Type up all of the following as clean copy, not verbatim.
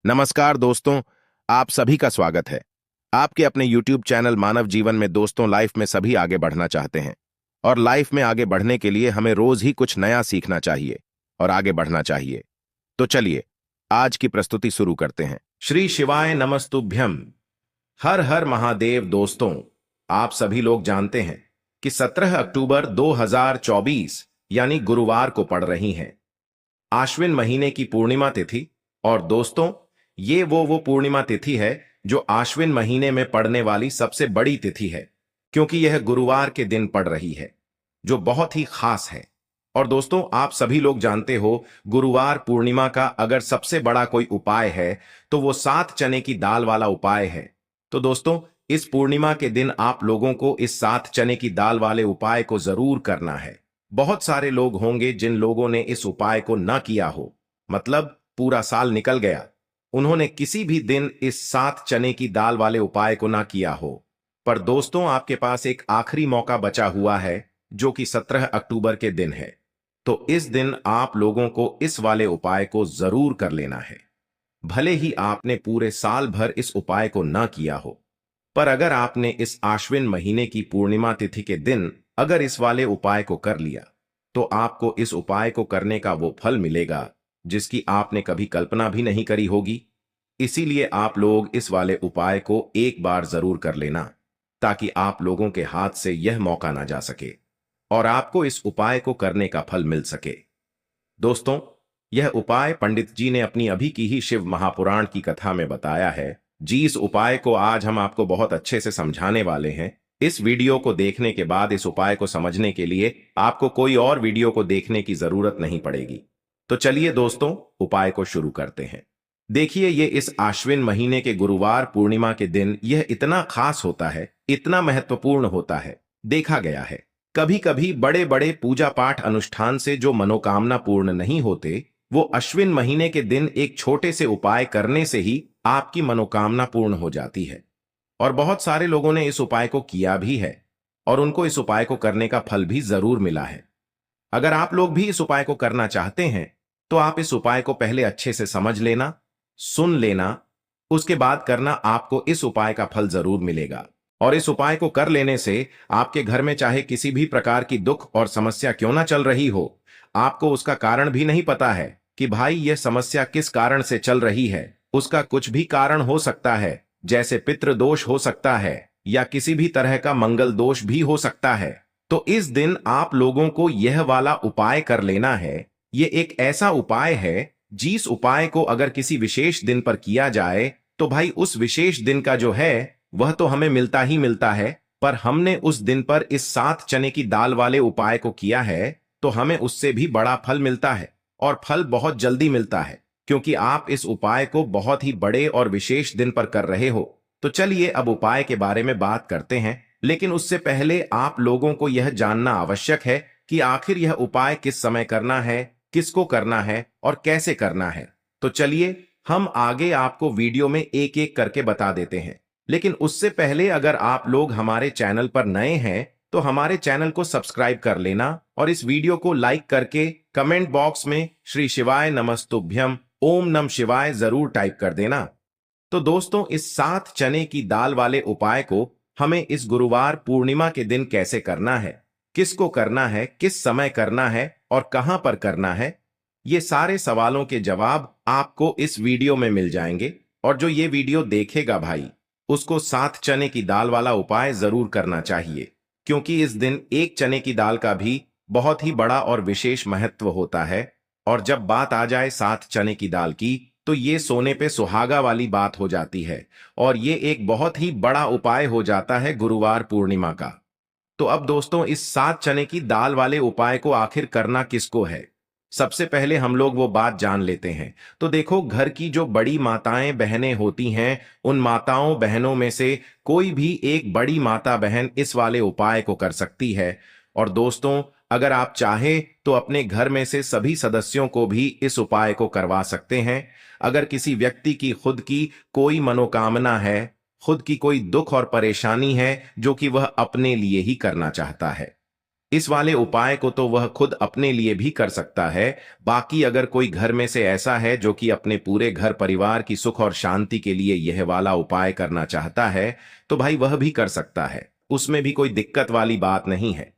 नमस्कार दोस्तों, आप सभी का स्वागत है। आपके अपने YouTube चैनल मानव जीवन में दोस्तों लाइफ में सभी आगे बढ़ना चाहते हैं और लाइफ में आगे बढ़ने के लिए हमें रोज ही कुछ नया सीखना चाहिए और आगे बढ़ना चाहिए। तो चलिए आज की प्रस्तुति शुरू करते हैं। श्री शिवाय नमस्तुभ्यम। हर हर महादेव। दोस्तों, आप सभी लोग जानते हैं कि 17 अक्टूबर 2024 यानी गुरुवार को पड़ रही है आश्विन महीने की पूर्णिमा तिथि। और दोस्तों, ये वो पूर्णिमा तिथि है जो आश्विन महीने में पड़ने वाली सबसे बड़ी तिथि है, क्योंकि यह गुरुवार के दिन पड़ रही है, जो बहुत ही खास है। और दोस्तों, आप सभी लोग जानते हो, गुरुवार पूर्णिमा का अगर सबसे बड़ा कोई उपाय है तो वो 7 चने की दाल वाला उपाय है। तो दोस्तों, इस पूर्णिमा के दिन आप लोगों को इस 7 चने की दाल वाले उपाय को जरूर करना है। बहुत सारे लोग होंगे जिन लोगों ने इस उपाय को न किया हो, मतलब पूरा साल निकल गया, उन्होंने किसी भी दिन इस 7 चने की दाल वाले उपाय को ना किया हो। पर दोस्तों, आपके पास एक आखिरी मौका बचा हुआ है, जो कि 17 अक्टूबर के दिन है। तो इस दिन आप लोगों को इस वाले उपाय को जरूर कर लेना है। भले ही आपने पूरे साल भर इस उपाय को ना किया हो, पर अगर आपने इस आश्विन महीने की पूर्णिमा तिथि के दिन अगर इस वाले उपाय को कर लिया, तो आपको इस उपाय को करने का वो फल मिलेगा जिसकी आपने कभी कल्पना भी नहीं करी होगी। इसीलिए आप लोग इस वाले उपाय को एक बार जरूर कर लेना, ताकि आप लोगों के हाथ से यह मौका ना जा सके और आपको इस उपाय को करने का फल मिल सके। दोस्तों, यह उपाय पंडित जी ने अपनी अभी की ही शिव महापुराण की कथा में बताया है। जी, इस उपाय को आज हम आपको बहुत अच्छे से समझाने वाले हैं। इस वीडियो को देखने के बाद इस उपाय को समझने के लिए आपको कोई और वीडियो को देखने की जरूरत नहीं पड़ेगी। तो चलिए दोस्तों, उपाय को शुरू करते हैं। देखिए, ये इस आश्विन महीने के गुरुवार पूर्णिमा के दिन यह इतना खास होता है, इतना महत्वपूर्ण होता है। देखा गया है, कभी कभी बड़े बड़े पूजा पाठ अनुष्ठान से जो मनोकामना पूर्ण नहीं होते, वो अश्विन महीने के दिन एक छोटे से उपाय करने से ही आपकी मनोकामना पूर्ण हो जाती है। और बहुत सारे लोगों ने इस उपाय को किया भी है और उनको इस उपाय को करने का फल भी जरूर मिला है। अगर आप लोग भी इस उपाय को करना चाहते हैं, तो आप इस उपाय को पहले अच्छे से समझ लेना, सुन लेना, उसके बाद करना। आपको इस उपाय का फल जरूर मिलेगा। और इस उपाय को कर लेने से आपके घर में चाहे किसी भी प्रकार की दुख और समस्या क्यों ना चल रही हो, आपको उसका कारण भी नहीं पता है कि भाई यह समस्या किस कारण से चल रही है, उसका कुछ भी कारण हो सकता है, जैसे पितृ दोष हो सकता है या किसी भी तरह का मंगल दोष भी हो सकता है। तो इस दिन आप लोगों को यह वाला उपाय कर लेना है। ये एक ऐसा उपाय है, जिस उपाय को अगर किसी विशेष दिन पर किया जाए तो भाई उस विशेष दिन का जो है वह तो हमें मिलता ही मिलता है, पर हमने उस दिन पर इस 7 चने की दाल वाले उपाय को किया है तो हमें उससे भी बड़ा फल मिलता है। और फल बहुत जल्दी मिलता है, क्योंकि आप इस उपाय को बहुत ही बड़े और विशेष दिन पर कर रहे हो। तो चलिए अब उपाय के बारे में बात करते हैं, लेकिन उससे पहले आप लोगों को यह जानना आवश्यक है कि आखिर यह उपाय किस समय करना है, किसको करना है और कैसे करना है। तो चलिए हम आगे आपको वीडियो में एक एक करके बता देते हैं। लेकिन उससे पहले अगर आप लोग हमारे चैनल पर नए हैं तो हमारे चैनल को सब्सक्राइब कर लेना और इस वीडियो को लाइक करके कमेंट बॉक्स में श्री शिवाय नमस्तुभ्यम ओम नम शिवाय जरूर टाइप कर देना। तो दोस्तों, इस 7 चने की दाल वाले उपाय को हमें इस गुरुवार पूर्णिमा के दिन कैसे करना है, किसको करना है, किस समय करना है और कहां पर करना है, ये सारे सवालों के जवाब आपको इस वीडियो में मिल जाएंगे। और जो ये वीडियो देखेगा भाई, उसको 7 चने की दाल वाला उपाय जरूर करना चाहिए, क्योंकि इस दिन एक चने की दाल का भी बहुत ही बड़ा और विशेष महत्व होता है। और जब बात आ जाए 7 चने की दाल की, तो ये सोने पे सुहागा वाली बात हो जाती है और ये एक बहुत ही बड़ा उपाय हो जाता है गुरुवार पूर्णिमा का। तो अब दोस्तों, इस 7 चने की दाल वाले उपाय को आखिर करना किसको है, सबसे पहले हम लोग वो बात जान लेते हैं। तो देखो, घर की जो बड़ी माताएं बहनें होती हैं, उन माताओं बहनों में से कोई भी एक बड़ी माता बहन इस वाले उपाय को कर सकती है। और दोस्तों, अगर आप चाहें तो अपने घर में से सभी सदस्यों को भी इस उपाय को करवा सकते हैं। अगर किसी व्यक्ति की खुद की कोई मनोकामना है, खुद की कोई दुख और परेशानी है जो कि वह अपने लिए ही करना चाहता है, इस वाले उपाय को तो वह खुद अपने लिए भी कर सकता है। बाकी अगर कोई घर में से ऐसा है जो कि अपने पूरे घर परिवार की सुख और शांति के लिए यह वाला उपाय करना चाहता है, तो भाई वह भी कर सकता है, उसमें भी कोई दिक्कत वाली बात नहीं है।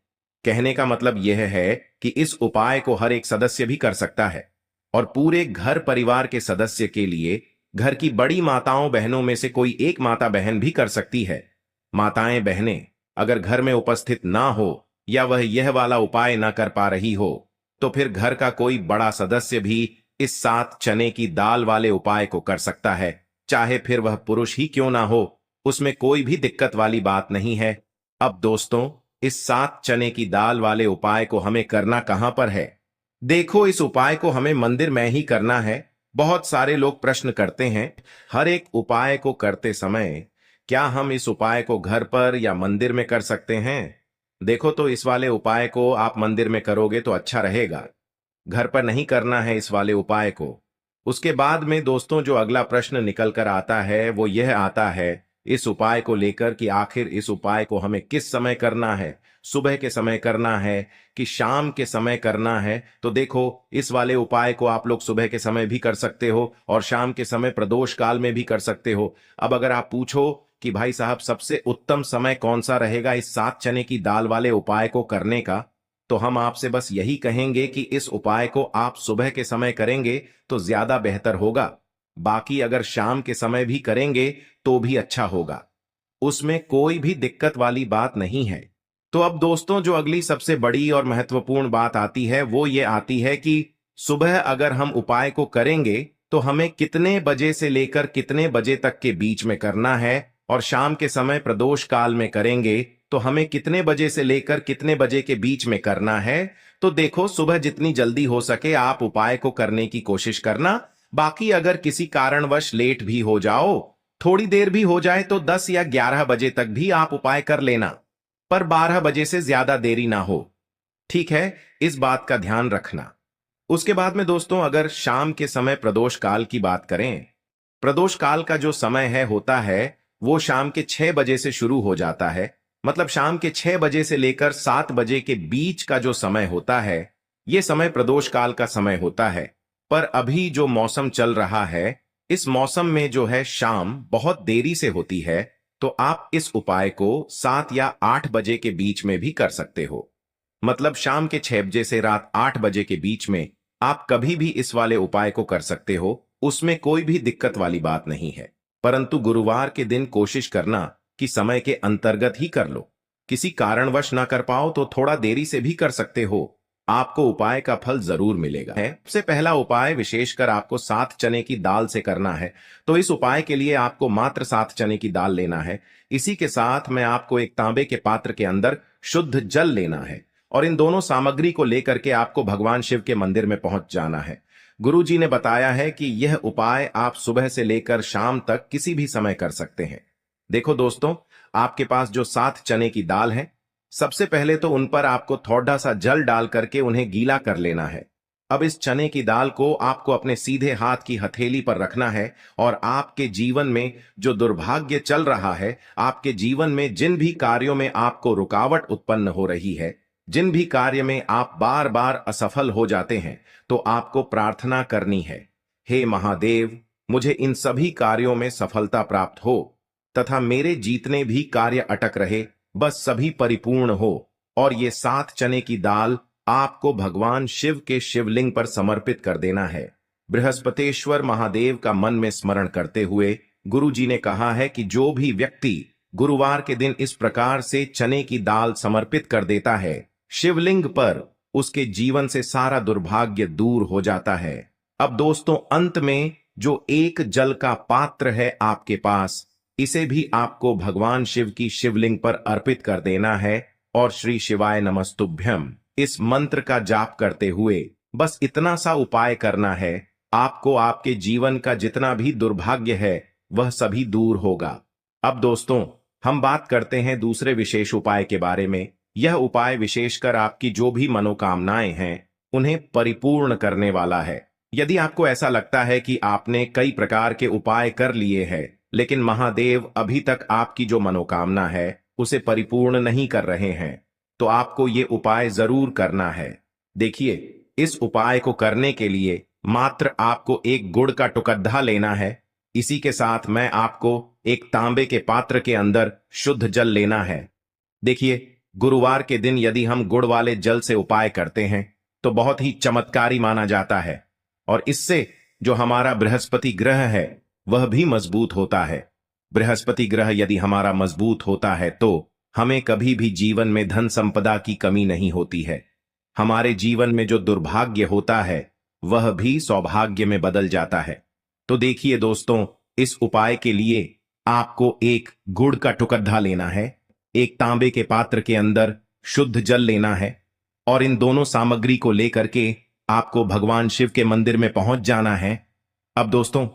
कहने का मतलब यह है कि इस उपाय को हर एक सदस्य भी कर सकता है, और पूरे घर परिवार के सदस्य के लिए घर की बड़ी माताओं बहनों में से कोई एक माता बहन भी कर सकती है। माताएं बहनें अगर घर में उपस्थित ना हो या वह यह वाला उपाय ना कर पा रही हो, तो फिर घर का कोई बड़ा सदस्य भी इस 7 चने की दाल वाले उपाय को कर सकता है, चाहे फिर वह पुरुष ही क्यों ना हो, उसमें कोई भी दिक्कत वाली बात नहीं है। अब दोस्तों, इस 7 चने की दाल वाले उपाय को हमें करना कहां पर है? देखो, इस उपाय को हमें मंदिर में ही करना है। बहुत सारे लोग प्रश्न करते हैं, हर एक उपाय को करते समय क्या हम इस उपाय को घर पर या मंदिर में कर सकते हैं? देखो, तो इस वाले उपाय को आप मंदिर में करोगे तो अच्छा रहेगा, घर पर नहीं करना है इस वाले उपाय को। उसके बाद में दोस्तों जो अगला प्रश्न निकल कर आता है वो यह आता है इस उपाय को लेकर कि आखिर इस उपाय को हमें किस समय करना है, सुबह के समय करना है कि शाम के समय करना है? तो देखो, इस वाले उपाय को आप लोग सुबह के समय भी कर सकते हो और शाम के समय प्रदोष काल में भी कर सकते हो। अब अगर आप पूछो कि भाई साहब सबसे उत्तम समय कौन सा रहेगा इस 7 चने की दाल वाले उपाय को करने का, तो हम आपसे बस यही कहेंगे कि इस उपाय को आप सुबह के समय करेंगे तो ज्यादा बेहतर होगा। बाकी अगर शाम के समय भी करेंगे तो भी अच्छा होगा, उसमें कोई भी दिक्कत वाली बात नहीं है। तो अब दोस्तों जो अगली सबसे बड़ी और महत्वपूर्ण बात आती है वो ये आती है कि सुबह अगर हम उपाय को करेंगे तो हमें कितने बजे से लेकर कितने बजे तक के बीच में करना है, और शाम के समय प्रदोष काल में करेंगे तो हमें कितने बजे से लेकर कितने बजे के बीच में करना है। तो देखो, सुबह जितनी जल्दी हो सके आप उपाय को करने की कोशिश करना। बाकी अगर किसी कारणवश लेट भी हो जाओ, थोड़ी देर भी हो जाए, तो 10 या 11 बजे तक भी आप उपाय कर लेना, पर 12 बजे से ज्यादा देरी ना हो। ठीक है, इस बात का ध्यान रखना। उसके बाद में दोस्तों अगर शाम के समय प्रदोष काल की बात करें, प्रदोष काल का जो समय है होता है वो शाम के 6 बजे से शुरू हो जाता है। मतलब शाम के 6 बजे से लेकर 7 बजे के बीच का जो समय होता है, ये समय प्रदोष काल का समय होता है। पर अभी जो मौसम चल रहा है, इस मौसम में जो है शाम बहुत देरी से होती है, तो आप इस उपाय को 7 या 8 बजे के बीच में भी कर सकते हो। मतलब शाम के 6 बजे से रात 8 बजे के बीच में आप कभी भी इस वाले उपाय को कर सकते हो, उसमें कोई भी दिक्कत वाली बात नहीं है। परंतु गुरुवार के दिन कोशिश करना कि समय के अंतर्गत ही कर लो। किसी कारणवश ना कर पाओ तो थोड़ा देरी से भी कर सकते हो, आपको उपाय का फल जरूर मिलेगा। सबसे पहला उपाय विशेषकर आपको 7 चने की दाल से करना है। तो इस उपाय के लिए आपको मात्र 7 चने की दाल लेना है। इसी के साथ में आपको एक तांबे के पात्र के अंदर शुद्ध जल लेना है, और इन दोनों सामग्री को लेकर के आपको भगवान शिव के मंदिर में पहुंच जाना है। गुरु जी ने बताया है कि यह उपाय आप सुबह से लेकर शाम तक किसी भी समय कर सकते हैं। देखो दोस्तों, आपके पास जो 7 चने की दाल है, सबसे पहले तो उन पर आपको थोड़ा सा जल डाल करके उन्हें गीला कर लेना है। अब इस चने की दाल को आपको अपने सीधे हाथ की हथेली पर रखना है, और आपके जीवन में जो दुर्भाग्य चल रहा है, आपके जीवन में जिन भी कार्यों में आपको रुकावट उत्पन्न हो रही है, जिन भी कार्य में आप बार बार असफल हो जाते हैं, तो आपको प्रार्थना करनी है, हे महादेव, मुझे इन सभी कार्यों में सफलता प्राप्त हो तथा मेरे जीतने भी कार्य अटक रहे, बस सभी परिपूर्ण हो। और ये 7 चने की दाल आपको भगवान शिव के शिवलिंग पर समर्पित कर देना है। बृहस्पतेश्वर महादेव का मन में स्मरण करते हुए गुरु जी ने कहा है कि जो भी व्यक्ति गुरुवार के दिन इस प्रकार से चने की दाल समर्पित कर देता है शिवलिंग पर, उसके जीवन से सारा दुर्भाग्य दूर हो जाता है। अब दोस्तों अंत में जो एक जल का पात्र है आपके पास, इसे भी आपको भगवान शिव की शिवलिंग पर अर्पित कर देना है, और श्री शिवाय नमस्तुभ्यम इस मंत्र का जाप करते हुए बस इतना सा उपाय करना है। आपको आपके जीवन का जितना भी दुर्भाग्य है वह सभी दूर होगा। अब दोस्तों हम बात करते हैं दूसरे विशेष उपाय के बारे में। यह उपाय विशेषकर आपकी जो भी मनोकामनाएं हैं उन्हें परिपूर्ण करने वाला है। यदि आपको ऐसा लगता है कि आपने कई प्रकार के उपाय कर लिए हैं लेकिन महादेव अभी तक आपकी जो मनोकामना है उसे परिपूर्ण नहीं कर रहे हैं, तो आपको ये उपाय जरूर करना है। देखिए, इस उपाय को करने के लिए मात्र आपको एक गुड़ का टुकड़ा लेना है। इसी के साथ मैं आपको एक तांबे के पात्र के अंदर शुद्ध जल लेना है। देखिए, गुरुवार के दिन यदि हम गुड़ वाले जल से उपाय करते हैं तो बहुत ही चमत्कारी माना जाता है, और इससे जो हमारा बृहस्पति ग्रह है वह भी मजबूत होता है। बृहस्पति ग्रह यदि हमारा मजबूत होता है तो हमें कभी भी जीवन में धन संपदा की कमी नहीं होती है। हमारे जीवन में जो दुर्भाग्य होता है वह भी सौभाग्य में बदल जाता है। तो देखिए दोस्तों, इस उपाय के लिए आपको एक गुड़ का टुकड़ा लेना है, एक तांबे के पात्र के अंदर शुद्ध जल लेना है, और इन दोनों सामग्री को लेकर के आपको भगवान शिव के मंदिर में पहुंच जाना है। अब दोस्तों,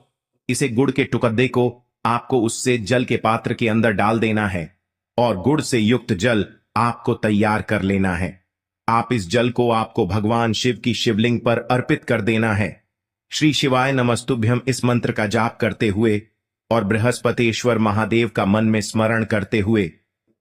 इसे गुड़ के टुकड़े को आपको उससे जल के पात्र के अंदर डाल देना है और गुड़ से युक्त जल आपको तैयार कर लेना है। आप इस जल को आपको भगवान शिव की शिवलिंग पर अर्पित कर देना है। श्री शिवाय नमस्तुभ्यम इस मंत्र का जाप करते हुए और बृहस्पतिश्वर महादेव का मन में स्मरण करते हुए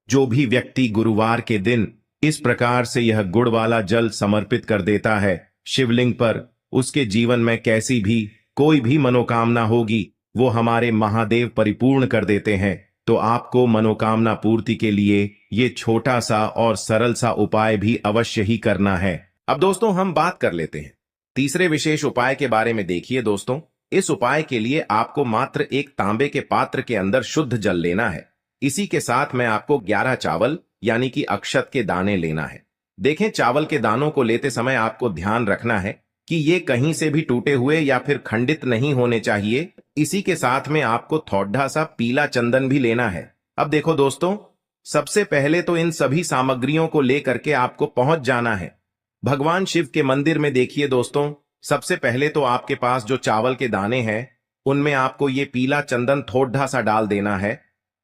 जो भी व्यक्ति गुरुवार के दिन इस प्रकार से यह गुड़ वाला जल समर्पित कर देता है शिवलिंग पर, उसके जीवन में कैसी भी कोई भी मनोकामना होगी वो हमारे महादेव परिपूर्ण कर देते हैं। तो आपको मनोकामना पूर्ति के लिए ये छोटा सा और सरल सा उपाय भी अवश्य ही करना है। अब दोस्तों, हम बात कर लेते हैं तीसरे विशेष उपाय के बारे में। देखिए दोस्तों, इस उपाय के लिए आपको मात्र एक तांबे के पात्र के अंदर शुद्ध जल लेना है। इसी के साथ में आपको 11 चावल यानी कि अक्षत के दाने लेना है। देखें, चावल के दानों को लेते समय आपको ध्यान रखना है कि ये कहीं से भी टूटे हुए या फिर खंडित नहीं होने चाहिए। इसी के साथ में आपको थोड़ा सा पीला चंदन भी लेना है। अब देखो दोस्तों, सबसे पहले तो इन सभी सामग्रियों को लेकर के आपको पहुंच जाना है भगवान शिव के मंदिर में। देखिए दोस्तों, सबसे पहले तो आपके पास जो चावल के दाने हैं उनमें आपको ये पीला चंदन थोड़ा सा डाल देना है,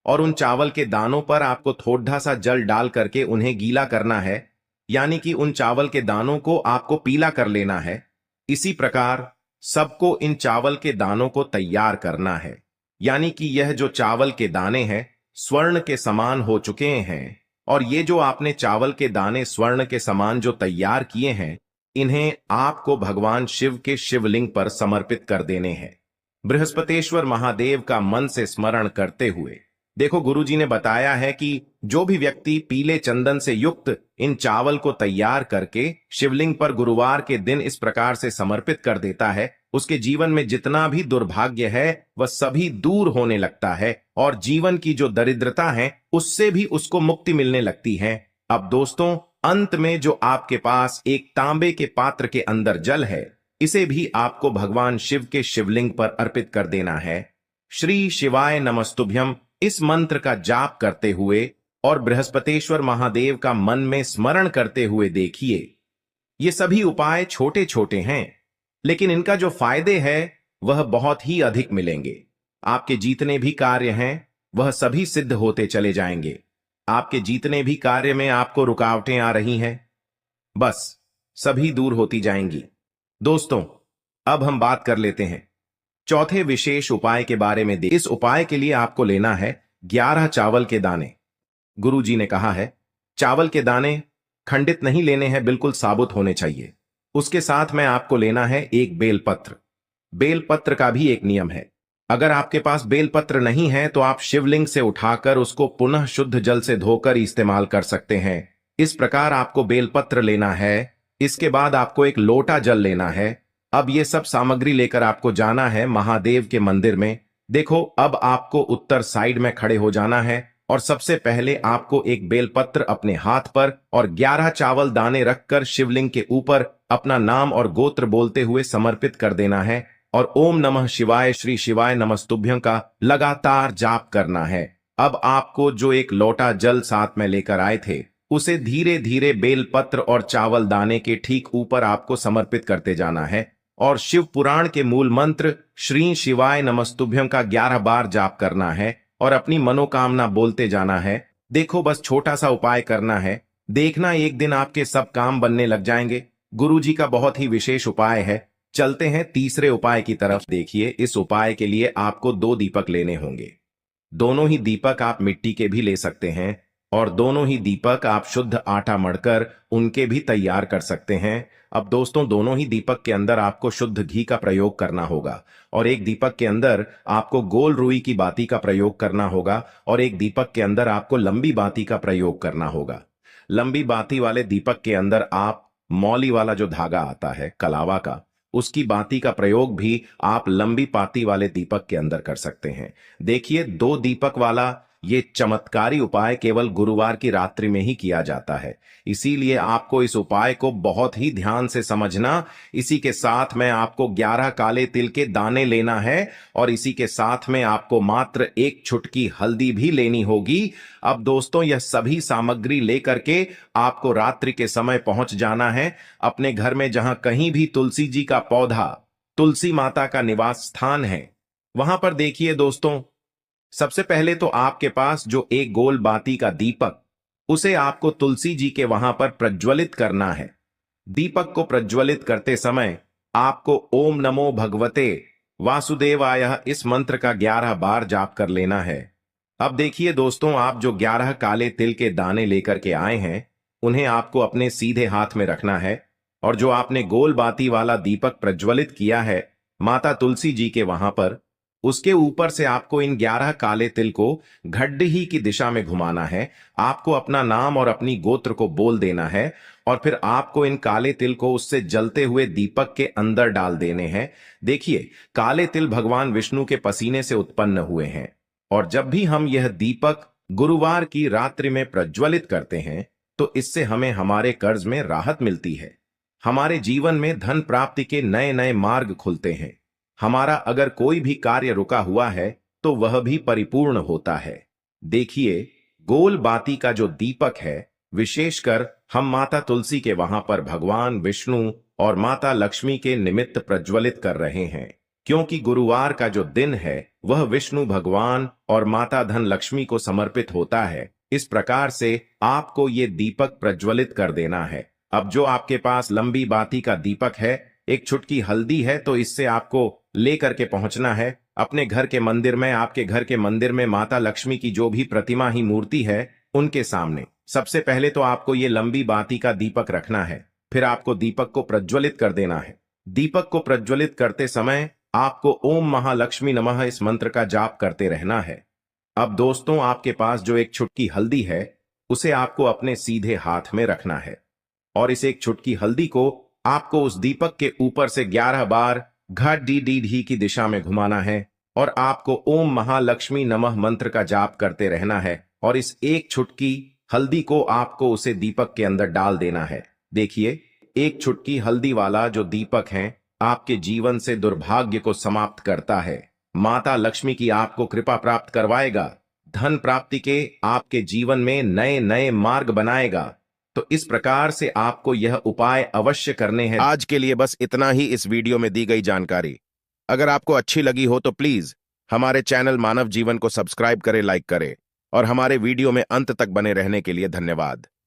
और उन चावल के दानों पर आपको थोड़ा सा जल डाल करके उन्हें गीला करना है, यानी कि उन चावल के दानों को आपको पीला कर लेना है। इसी प्रकार सबको इन चावल के दानों को तैयार करना है, यानी कि यह जो चावल के दाने हैं स्वर्ण के समान हो चुके हैं, और ये जो आपने चावल के दाने स्वर्ण के समान जो तैयार किए हैं इन्हें आपको भगवान शिव के शिवलिंग पर समर्पित कर देने हैं बृहस्पतिश्वर महादेव का मन से स्मरण करते हुए। देखो, गुरुजी ने बताया है कि जो भी व्यक्ति पीले चंदन से युक्त इन चावल को तैयार करके शिवलिंग पर गुरुवार के दिन इस प्रकार से समर्पित कर देता है उसके जीवन में जितना भी दुर्भाग्य है वह सभी दूर होने लगता है, और जीवन की जो दरिद्रता है उससे भी उसको मुक्ति मिलने लगती है। अब दोस्तों, अंत में जो आपके पास एक तांबे के पात्र के अंदर जल है इसे भी आपको भगवान शिव के शिवलिंग पर अर्पित कर देना है। श्री शिवाय नमस्तुभ्यम इस मंत्र का जाप करते हुए और बृहस्पतिश्वर महादेव का मन में स्मरण करते हुए देखिए, ये सभी उपाय छोटे छोटे हैं लेकिन इनका जो फायदे हैं वह बहुत ही अधिक मिलेंगे। आपके जितने भी कार्य हैं वह सभी सिद्ध होते चले जाएंगे। आपके जितने भी कार्य में आपको रुकावटें आ रही हैं बस सभी दूर होती जाएंगी। दोस्तों, अब हम बात कर लेते हैं चौथे विशेष उपाय के बारे में। इस उपाय के लिए आपको लेना है 11 चावल के दाने। गुरुजी ने कहा है चावल के दाने खंडित नहीं लेने हैं, बिल्कुल साबुत होने चाहिए। उसके साथ में आपको लेना है एक बेलपत्र। बेलपत्र का भी एक नियम है, अगर आपके पास बेलपत्र नहीं है तो आप शिवलिंग से उठाकर उसको पुनः शुद्ध जल से धोकर इस्तेमाल कर सकते हैं। इस प्रकार आपको बेलपत्र लेना है। इसके बाद आपको एक लोटा जल लेना है। अब ये सब सामग्री लेकर आपको जाना है महादेव के मंदिर में। देखो, अब आपको उत्तर साइड में खड़े हो जाना है और सबसे पहले आपको एक बेलपत्र अपने हाथ पर और 11 चावल दाने रखकर शिवलिंग के ऊपर अपना नाम और गोत्र बोलते हुए समर्पित कर देना है, और ओम नमः शिवाय श्री शिवाय नमस्तुभ्यं का लगातार जाप करना है। अब आपको जो एक लोटा जल साथ में लेकर आए थे उसे धीरे धीरे बेलपत्र और चावल दाने के ठीक ऊपर आपको समर्पित करते जाना है, और शिव पुराण के मूल मंत्र श्री शिवाय नमस्तुभ्यं का 11 बार जाप करना है और अपनी मनोकामना बोलते जाना है। देखो, बस छोटा सा उपाय करना है, देखना एक दिन आपके सब काम बनने लग जाएंगे। गुरुजी का बहुत ही विशेष उपाय है। चलते हैं तीसरे उपाय की तरफ। देखिए, इस उपाय के लिए आपको 2 दीपक लेने होंगे। दोनों ही दीपक आप मिट्टी के भी ले सकते हैं, और दोनों ही दीपक आप शुद्ध आटा मढ़कर उनके भी तैयार कर सकते हैं। अब दोस्तों, दोनों ही दीपक के अंदर आपको शुद्ध घी का प्रयोग करना होगा, और एक दीपक के अंदर आपको गोल रुई की बाती का प्रयोग करना होगा, और एक दीपक के अंदर आपको लंबी बाती का प्रयोग करना होगा। लंबी बाती वाले दीपक के अंदर आप मौली वाला जो धागा आता है कलावा का, उसकी बाती का प्रयोग भी आप लंबी पाती वाले दीपक के अंदर कर सकते हैं। देखिए, दो दीपक वाला ये चमत्कारी उपाय केवल गुरुवार की रात्रि में ही किया जाता है, इसीलिए आपको इस उपाय को बहुत ही ध्यान से समझना। इसी के साथ में आपको 11 काले तिल के दाने लेना है, और इसी के साथ में आपको मात्र एक चुटकी हल्दी भी लेनी होगी। अब दोस्तों, यह सभी सामग्री लेकर के आपको रात्रि के समय पहुंच जाना है अपने घर में, जहां कहीं भी तुलसी जी का पौधा, तुलसी माता का निवास स्थान है, वहां पर देखिए दोस्तों, सबसे पहले तो आपके पास जो एक गोल बाती का दीपक, उसे आपको तुलसी जी के वहां पर प्रज्वलित करना है। दीपक को प्रज्वलित करते समय आपको ओम नमो भगवते वासुदेवाय इस मंत्र का 11 बार जाप कर लेना है। अब देखिए दोस्तों, आप जो 11 काले तिल के दाने लेकर के आए हैं, उन्हें आपको अपने सीधे हाथ में रखना है, और जो आपने गोल बाती वाला दीपक प्रज्वलित किया है माता तुलसी जी के वहां पर, उसके ऊपर से आपको इन 11 काले तिल को घड्डी की दिशा में घुमाना है। आपको अपना नाम और अपनी गोत्र को बोल देना है, और फिर आपको इन काले तिल को उससे जलते हुए दीपक के अंदर डाल देने हैं। देखिए, काले तिल भगवान विष्णु के पसीने से उत्पन्न हुए हैं, और जब भी हम यह दीपक गुरुवार की रात्रि में प्रज्वलित करते हैं, तो इससे हमें हमारे कर्ज में राहत मिलती है, हमारे जीवन में धन प्राप्ति के नए नए मार्ग खुलते हैं, हमारा अगर कोई भी कार्य रुका हुआ है तो वह भी परिपूर्ण होता है। देखिए, गोल बाती का जो दीपक है, विशेषकर हम माता तुलसी के वहां पर भगवान विष्णु और माता लक्ष्मी के निमित्त प्रज्वलित कर रहे हैं, क्योंकि गुरुवार का जो दिन है वह विष्णु भगवान और माता धन लक्ष्मी को समर्पित होता है। इस प्रकार से आपको ये दीपक प्रज्वलित कर देना है। अब जो आपके पास लंबी बाती का दीपक है, एक चुटकी हल्दी है, तो इससे आपको लेकर के पहुंचना है अपने घर के मंदिर में। आपके घर के मंदिर में माता लक्ष्मी की जो भी प्रतिमा ही मूर्ति है, उनके सामने सबसे पहले तो आपको ये लंबी बाती का दीपक रखना है, फिर आपको दीपक को प्रज्वलित कर देना है। दीपक को प्रज्वलित करते समय आपको ओम महालक्ष्मी नमः इस मंत्र का जाप करते रहना है। अब दोस्तों, आपके पास जो एक चुटकी हल्दी है, उसे आपको अपने सीधे हाथ में रखना है, और इस एक चुटकी हल्दी को आपको उस दीपक के ऊपर से 11 बार घड़ी की दिशा में घुमाना है, और आपको ओम महालक्ष्मी नमः मंत्र का जाप करते रहना है, और इस एक चुटकी हल्दी को आपको उसे दीपक के अंदर डाल देना है। देखिए, एक चुटकी हल्दी वाला जो दीपक है आपके जीवन से दुर्भाग्य को समाप्त करता है, माता लक्ष्मी की आपको कृपा प्राप्त करवाएगा, धन प्राप्ति के आपके जीवन में नए नए मार्ग बनाएगा। तो इस प्रकार से आपको यह उपाय अवश्य करने हैं। आज के लिए बस इतना ही इस वीडियो में दी गई जानकारी। अगर आपको अच्छी लगी हो तो प्लीज हमारे चैनल मानव जीवन को सब्सक्राइब करें, लाइक करें, और हमारे वीडियो में अंत तक बने रहने के लिए धन्यवाद।